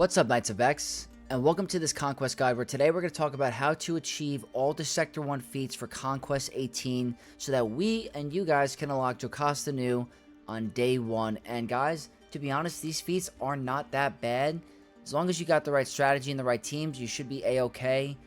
What's up, Knights of X, and welcome to this Conquest guide where today we're going to talk about how to achieve all the Sector 1 feats for Conquest 18 so that we and you guys can unlock Jocasta New on day 1. And guys, to be honest, these feats are not that bad. As long as you got the right strategy and the right teams, you should be a-okay.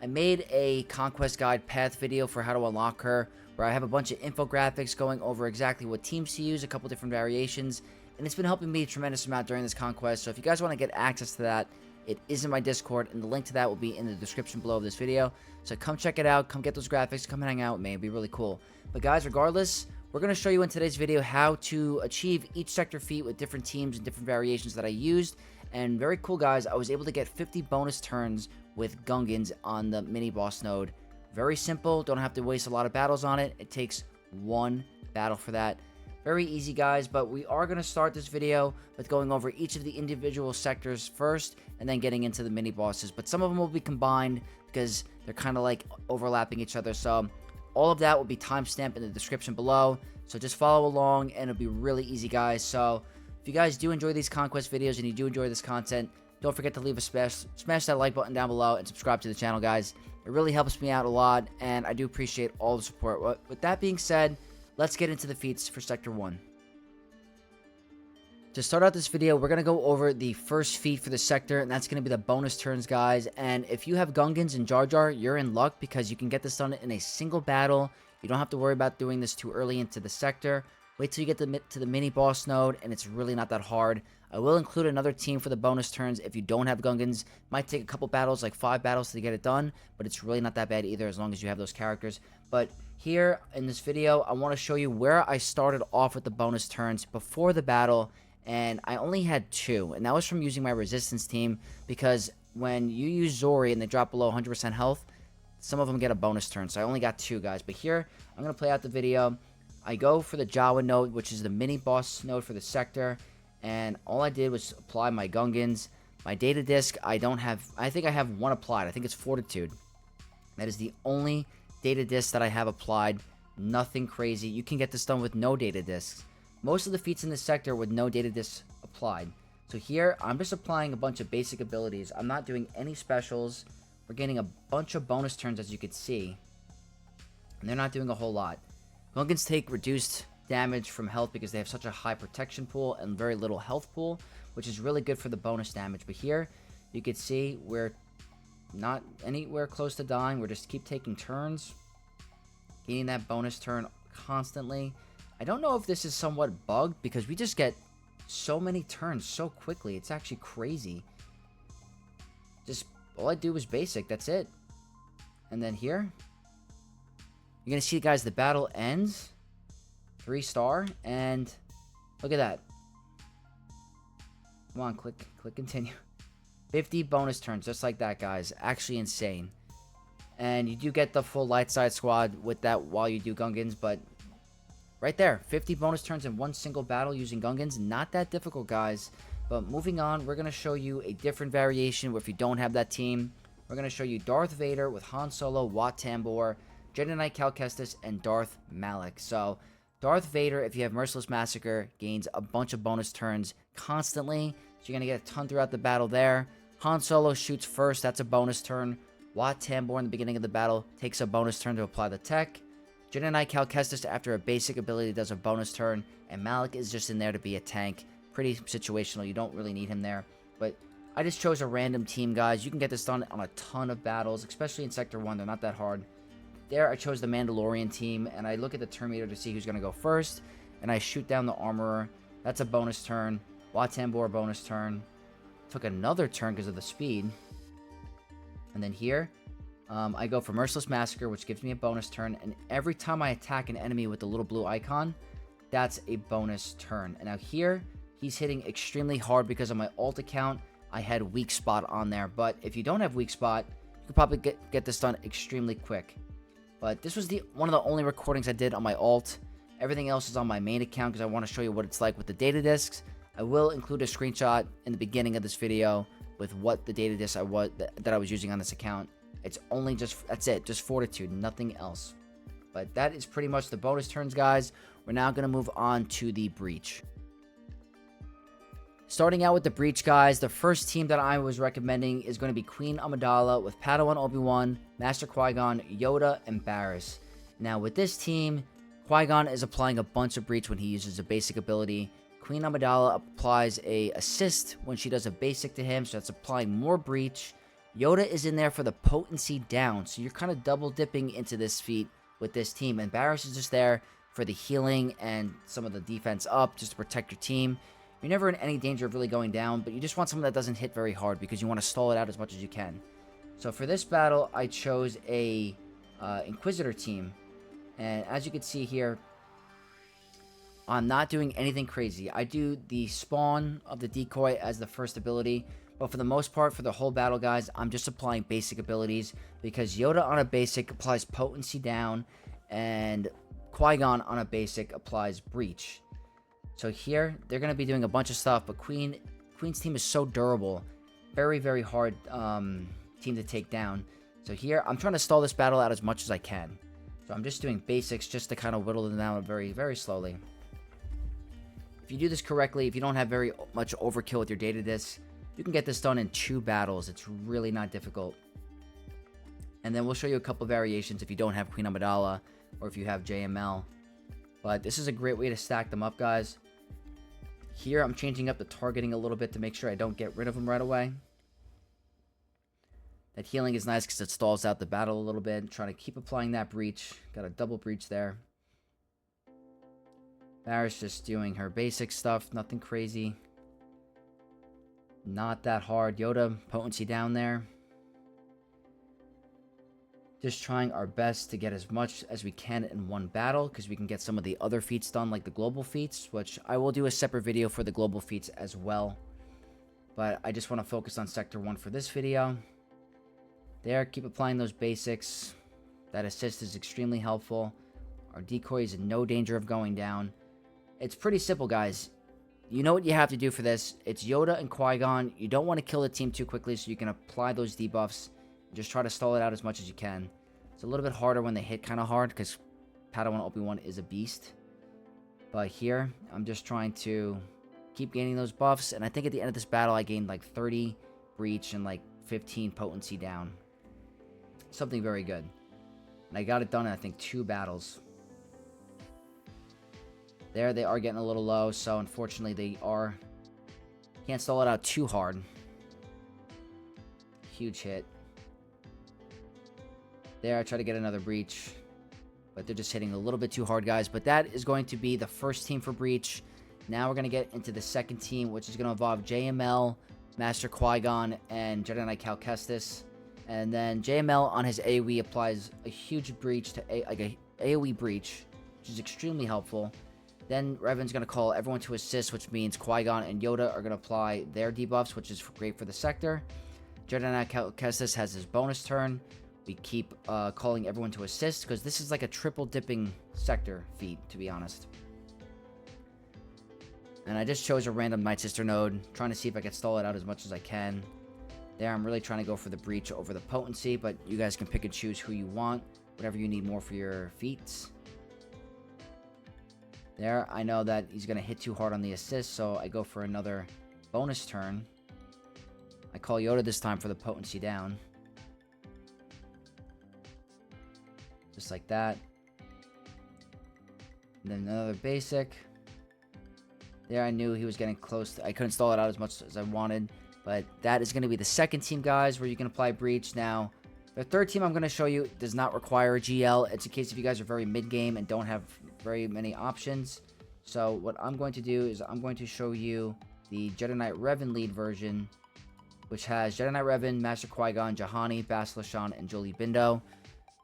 I made a Conquest guide path video for how to unlock her where I have a bunch of infographics going over exactly what teams to use, a couple different variations. And it's been helping me a tremendous amount during this conquest. So if you guys want to get access to that, it is in my Discord, and the link to that will be in the description below of this video. So come check it out, come get those graphics, come hang out with me. It'd be really cool. But guys, regardless, we're going to show you in today's video how to achieve each sector feat with different teams and different variations that I used. And very cool, guys, I was able to get 50 bonus turns with Gungans on the mini boss node. Very simple, don't have to waste a lot of battles on it. It takes one battle for that. Very easy, guys, but we are going to start this video with going over each of the individual sectors first and then getting into the mini bosses. But some of them will be combined because they're kind of like overlapping each other. So all of that will be timestamped in the description below. So just follow along and it'll be really easy, guys. So if you guys do enjoy these Conquest videos and you do enjoy this content, don't forget to leave a smash that like button down below and subscribe to the channel, guys. It really helps me out a lot and I do appreciate all the support. With that being said, let's get into the feats for Sector 1. To start out this video, we're going to go over the first feat for the sector, and that's going to be the bonus turns, guys. And if you have Gungans and Jar Jar, you're in luck because you can get this done in a single battle. You don't have to worry about doing this too early into the sector. Wait till you get to the mini boss node, and it's really not that hard. I will include another team for the bonus turns if you don't have Gungans. Might take a couple battles, like 5 battles to get it done, but it's really not that bad either as long as you have those characters. But here in this video, I want to show you where I started off with the bonus turns before the battle, and I only had 2, and that was from using my resistance team because when you use Zori and they drop below 100% health, some of them get a bonus turn, so I only got 2, guys. But here, I'm going to play out the video. I go for the Jawa node, which is the mini boss node for the sector, and all I did was apply my Gungans. My data disc, I think I have 1 applied. I think it's Fortitude. That is the only data disc that I have applied. Nothing crazy. You can get this done with no data discs. Most of the feats in this sector with no data discs applied. So here, I'm just applying a bunch of basic abilities. I'm not doing any specials. We're getting a bunch of bonus turns, as you can see. And they're not doing a whole lot. Gungans take reduced damage from health because they have such a high protection pool and very little health pool, which is really good for the bonus damage. But here, you can see we're not anywhere close to dying. We're just keep taking turns, gaining that bonus turn constantly. I don't know if this is somewhat bugged because we just get so many turns so quickly. It's actually crazy. Just all I do is basic. That's it. And then here, you're going to see, guys, the battle ends. 3-star. And look at that. Come on, click continue. 50 bonus turns, just like that, guys. Actually insane. And you do get the full light side squad with that while you do Gungans, but right there, 50 bonus turns in one single battle using Gungans. Not that difficult, guys. But moving on, we're going to show you a different variation where if you don't have that team, we're going to show you Darth Vader with Han Solo, Wat Tambor, Jedi Knight Cal Kestis, and Darth Malak. So Darth Vader, if you have Merciless Massacre, gains a bunch of bonus turns constantly. So you're going to get a ton throughout the battle there. Han Solo shoots first. That's a bonus turn. Wat Tambor in the beginning of the battle takes a bonus turn to apply the tech. Jedi Knight Cal Kestis, after a basic ability, does a bonus turn. And Malak is just in there to be a tank. Pretty situational. You don't really need him there. But I just chose a random team, guys. You can get this done on a ton of battles, especially in Sector 1. They're not that hard. There, I chose the Mandalorian team, and I look at the turn meter to see who's going to go first, and I shoot down the Armorer. That's a bonus turn. Wat Tambor, bonus turn. Took another turn because of the speed. And then here, I go for Merciless Massacre, which gives me a bonus turn, and every time I attack an enemy with the little blue icon, that's a bonus turn. And now here, he's hitting extremely hard because on my alt account, I had Weak Spot on there, but if you don't have Weak Spot, you could probably get this done extremely quick. But this was one of the only recordings I did on my alt. Everything else is on my main account because I want to show you what it's like with the data discs. I will include a screenshot in the beginning of this video with what the data disc that I was using on this account. It's only that's it, just Fortitude, nothing else. But that is pretty much the bonus turns, guys. We're now going to move on to the Breach. Starting out with the Breach, guys, the first team that I was recommending is going to be Queen Amidala with Padawan Obi-Wan, Master Qui-Gon, Yoda, and Barriss. Now, with this team, Qui-Gon is applying a bunch of Breach when he uses a basic ability. Queen Amidala applies a assist when she does a basic to him, so that's applying more Breach. Yoda is in there for the potency down, so you're kind of double dipping into this feat with this team. And Barriss is just there for the healing and some of the defense up, just to protect your team. You're never in any danger of really going down, but you just want someone that doesn't hit very hard because you want to stall it out as much as you can. So for this battle, I chose a Inquisitor team. And as you can see here, I'm not doing anything crazy. I do the spawn of the decoy as the first ability. But for the most part, for the whole battle, guys, I'm just applying basic abilities. Because Yoda on a basic applies potency down. And Qui-Gon on a basic applies breach. So here, they're going to be doing a bunch of stuff, but Queen's team is so durable. Very, very hard team to take down. So here, I'm trying to stall this battle out as much as I can. So I'm just doing basics just to kind of whittle them down very, very slowly. If you do this correctly, if you don't have very much overkill with your data discs, you can get this done in 2 battles. It's really not difficult. And then we'll show you a couple variations if you don't have Queen Amidala or if you have JML. But this is a great way to stack them up, guys. Here, I'm changing up the targeting a little bit to make sure I don't get rid of them right away. That healing is nice because it stalls out the battle a little bit. Trying to keep applying that breach. Got a double breach there. Barriss just doing her basic stuff. Nothing crazy. Not that hard. Yoda, potency down there. Just trying our best to get as much as we can in one battle, because we can get some of the other feats done, like the global feats, which I will do a separate video for the global feats as well. But I just want to focus on Sector 1 for this video. There, keep applying those basics. That assist is extremely helpful. Our decoy is in no danger of going down. It's pretty simple, guys. You know what you have to do for this. It's Yoda and Qui-Gon. You don't want to kill the team too quickly, so you can apply those debuffs. Just try to stall it out as much as you can. It's a little bit harder when they hit kind of hard, because Padawan Obi-Wan is a beast. But here, I'm just trying to keep gaining those buffs. And I think at the end of this battle, I gained like 30 breach and like 15 potency down. Something very good. And I got it done in, I think, 2 battles. There, they are getting a little low, so unfortunately they are... Can't stall it out too hard. Huge hit. There, I try to get another breach. But they're just hitting a little bit too hard, guys. But that is going to be the first team for breach. Now we're going to get into the second team, which is going to involve JML, Master Qui-Gon, and Jedi Knight Cal Kestis. And then JML on his AoE applies a huge breach to like a AoE breach, which is extremely helpful. Then Revan's going to call everyone to assist, which means Qui-Gon and Yoda are going to apply their debuffs, which is great for the sector. Jedi Knight Cal Kestis has his bonus turn. We keep calling everyone to assist, because this is like a triple dipping sector feat, to be honest. And I just chose a random Night Sister node, trying to see if I can stall it out as much as I can. There, I'm really trying to go for the breach over the potency, but you guys can pick and choose who you want, whatever you need more for your feats. There, I know that he's going to hit too hard on the assist, so I go for another bonus turn. I call Yoda this time for the potency down. Just like that. And then another basic. There, I knew he was getting close. I couldn't stall it out as much as I wanted. But that is going to be the second team, guys, where you can apply breach. Now, the third team I'm going to show you does not require a GL. It's in case if you guys are very mid-game and don't have very many options. So what I'm going to do is I'm going to show you the Jedi Knight Revan lead version, which has Jedi Knight Revan, Master Qui-Gon, Jahani, Bas Lashan, and Jolie Bindo.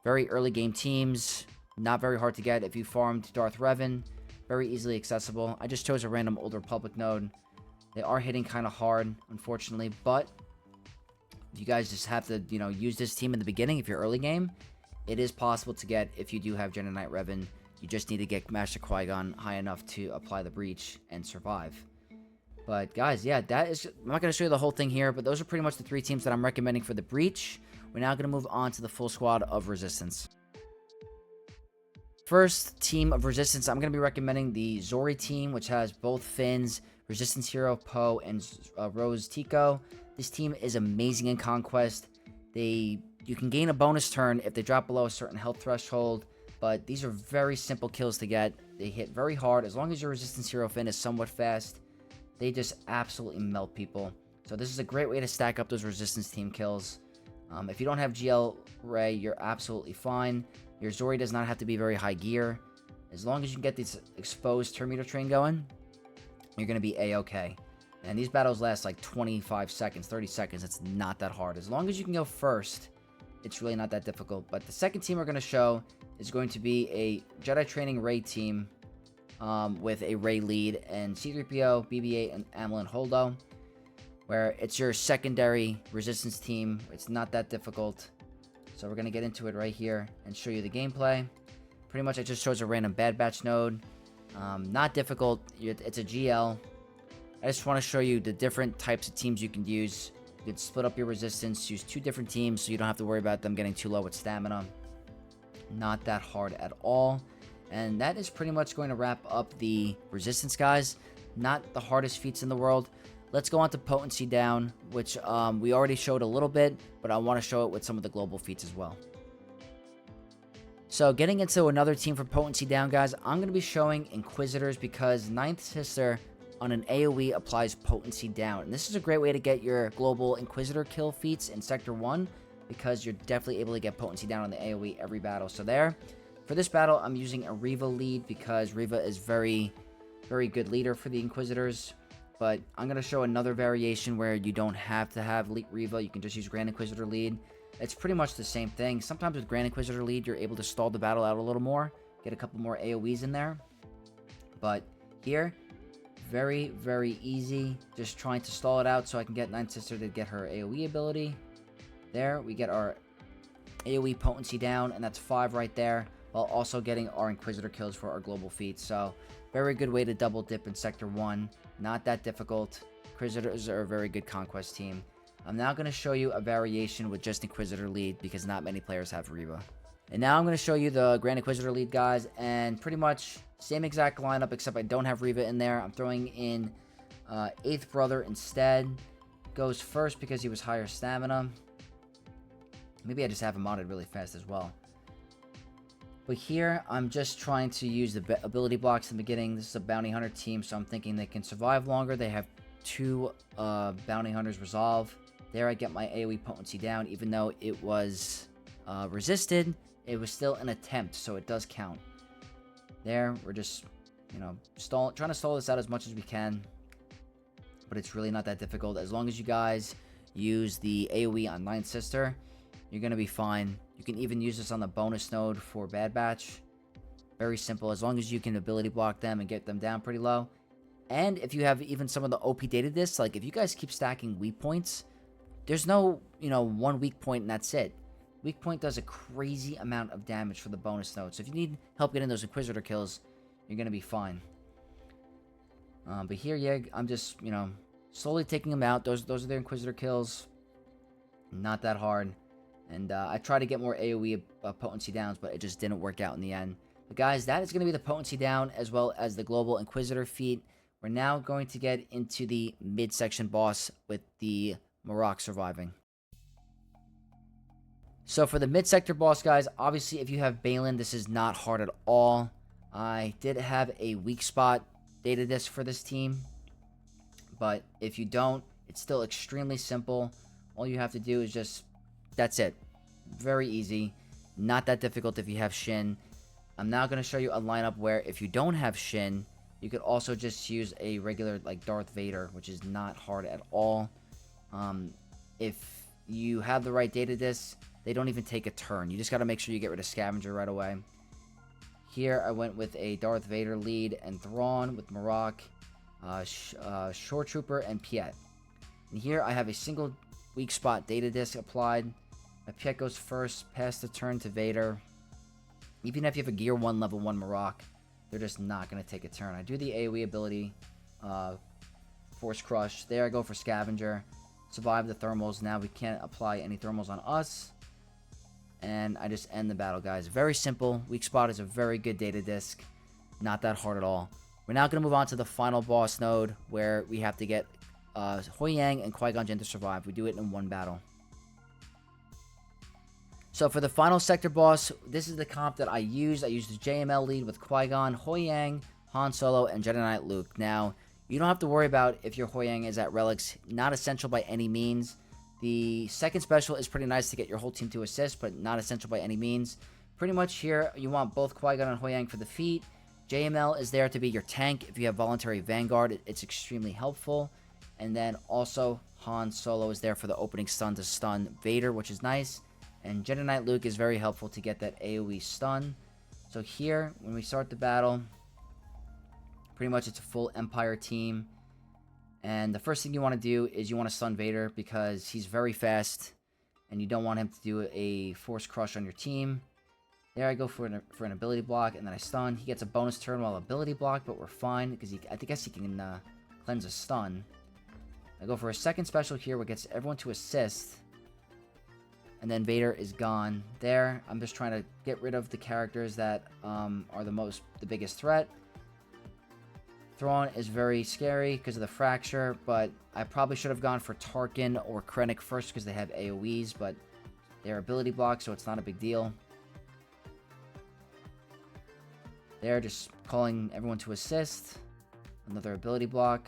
Very early game teams. Not very hard to get if you farmed Darth Revan. Very easily accessible. I just chose a random Old Republic node. They are hitting kind of hard, unfortunately, but you guys just have to, use this team in the beginning if you're early game. It is possible to get if you do have Jedi Knight Revan. You just need to get Master Qui-Gon high enough to apply the breach and survive. But guys, yeah, I'm not going to show you the whole thing here, but those are pretty much the 3 teams that I'm recommending for the breach. We're now going to move on to the full squad of Resistance. First team of Resistance, I'm going to be recommending the Zori team, which has both Finns, Resistance Hero, Poe, and Rose Tico. This team is amazing in Conquest. You can gain a bonus turn if they drop below a certain health threshold, but these are very simple kills to get. They hit very hard. As long as your Resistance Hero Finn is somewhat fast, they just absolutely melt people. So this is a great way to stack up those Resistance team kills. If you don't have GL Ray, you're absolutely fine. Your Zori does not have to be very high gear. As long as you can get this exposed turn meter train going, you're going to be A-okay. And these battles last like 25 seconds, 30 seconds. It's not that hard. As long as you can go first, it's really not that difficult. But the second team we're going to show is going to be a Jedi Training Ray team with a Ray lead and C-3PO, BB-8, and Amlin Holdo, where it's your secondary resistance team. It's not that difficult. So we're going to get into it right here and show you the gameplay. Pretty much I just chose a random Bad Batch node. Not difficult. It's a GL. I just want to show you the different types of teams you can use. You can split up your resistance, use 2 different teams so you don't have to worry about them getting too low with stamina. Not that hard at all. And that is pretty much going to wrap up the resistance, guys. Not the hardest feats in the world. Let's go on to Potency down, which we already showed a little bit, but I want to show it with some of the global feats as well. So getting into another team for Potency down, guys, I'm going to be showing Inquisitors because Ninth Sister on an AoE applies Potency down. And this is a great way to get your global Inquisitor kill feats in Sector 1 because you're definitely able to get Potency down on the AoE every battle. So there, for this battle, I'm using a Reva lead because Reva is very, very good leader for the Inquisitors. But I'm going to show another variation where you don't have to have Reva. You can just use Grand Inquisitor lead. It's pretty much the same thing. Sometimes with Grand Inquisitor lead, you're able to stall the battle out a little more. Get a couple more AoEs in there. But here, very, very easy. Just trying to stall it out so I can get Ninth Sister to get her AoE ability. There, we get our AoE Potency down, and that's 5 right there, while also getting our Inquisitor kills for our global feats. So, very good way to double dip in Sector 1. Not that difficult. Inquisitors are a very good Conquest team. I'm now going to show you a variation with just Inquisitor lead because not many players have Reva. And now I'm going to show you the Grand Inquisitor lead, guys, and pretty much same exact lineup except I don't have Reva in there. I'm throwing in 8th Brother instead. Goes first because he was higher stamina. Maybe I just have him modded really fast as well. But here, I'm just trying to use the ability blocks in the beginning. This is a Bounty Hunter team, so I'm thinking they can survive longer. They have 2 Bounty Hunters resolve. There I get my AoE Potency down. Even though it was resisted, it was still an attempt, so it does count. There, we're just, trying to stall this out as much as we can. But it's really not that difficult. As long as you guys use the AoE on Ninth Sister, you're going to be fine. You can even use this on the bonus node for Bad Batch. Very simple. As long as you can ability block them and get them down pretty low. And if you have even some of the OP data discs, like if you guys keep stacking weak points, there's no, one weak point and that's it. Weak point does a crazy amount of damage for the bonus node. So if you need help getting those Inquisitor kills, you're going to be fine. But here, yeah, I'm just, slowly taking them out. Those are their Inquisitor kills. Not that hard. And I tried to get more AoE Potency downs, but it just didn't work out in the end. But guys, that is going to be the Potency down as well as the Global Inquisitor feat. We're now going to get into the midsection boss with the Marrok surviving. So for the mid-sector boss, guys, obviously if you have Balin, this is not hard at all. I did have a weak spot data disc for this team. But if you don't, it's still extremely simple. All you have to do is just... That's it. Very easy. Not that difficult if you have Shin. I'm now going to show you a lineup where if you don't have Shin, you could also just use a regular like Darth Vader, which is not hard at all. If you have the right data disc, they don't even take a turn. You just got to make sure you get rid of Scavenger right away. Here I went with a Darth Vader lead and Thrawn with Marrok, Shore Trooper, and Piet. And here I have a single weak spot data disc applied. My Piet goes first, pass the turn to Vader. Even if you have a Gear 1 level 1 Marrok, they're just not going to take a turn. I do the AoE ability, Force Crush. There I go for Scavenger. Survive the thermals. Now we can't apply any thermals on us. And I just end the battle, guys. Very simple. Weak spot is a very good data disc. Not that hard at all. We're now going to move on to the final boss node, where we have to get Huyang and Qui-Gon Jinn to survive. We do it in one battle. So for the final sector boss, this is the comp that I used. I used the JML lead with Qui-Gon, Huyang, Han Solo, and Jedi Knight Luke. Now, you don't have to worry about if your Huyang is at relics. Not essential by any means. The second special is pretty nice to get your whole team to assist, but not essential by any means. Pretty much here, you want both Qui-Gon and Huyang for the feat. JML is there to be your tank. If you have Voluntary Vanguard, it's extremely helpful. And then also, Han Solo is there for the opening stun to stun Vader, which is nice. And Jedi Knight Luke is very helpful to get that AoE stun. So here, when we start the battle, pretty much it's a full Empire team. And the first thing you want to do is you want to stun Vader because he's very fast. And you don't want him to do a Force Crush on your team. There I go for an ability block, and then I stun. He gets a bonus turn while ability block, but we're fine because I guess he can cleanse a stun. I go for a second special here, which gets everyone to assist. And then Vader is gone. There, I'm just trying to get rid of the characters that are the biggest threat. Thrawn is very scary because of the fracture, but I probably should have gone for Tarkin or Krennic first because they have AoEs, but they're ability blocks, so it's not a big deal. They're just calling everyone to assist. Another ability block.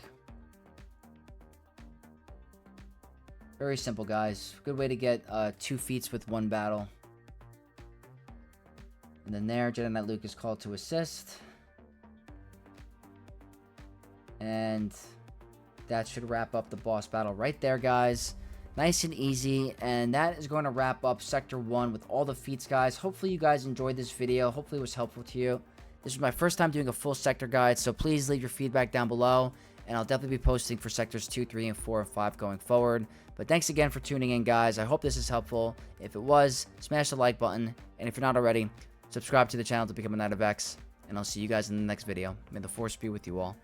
Very simple, guys. Good way to get 2 feats with 1 battle. And then there, Jedi Knight Luke is called to assist. And that should wrap up the boss battle right there, guys. Nice and easy. And that is going to wrap up Sector 1 with all the feats, guys. Hopefully you guys enjoyed this video. Hopefully it was helpful to you. This was my first time doing a full sector guide, so please leave your feedback down below. And I'll definitely be posting for Sectors 2, 3, and 4, and 5 going forward. But thanks again for tuning in, guys. I hope this is helpful. If it was, smash the like button. And if you're not already, subscribe to the channel to become a Knight of X. And I'll see you guys in the next video. May the Force be with you all.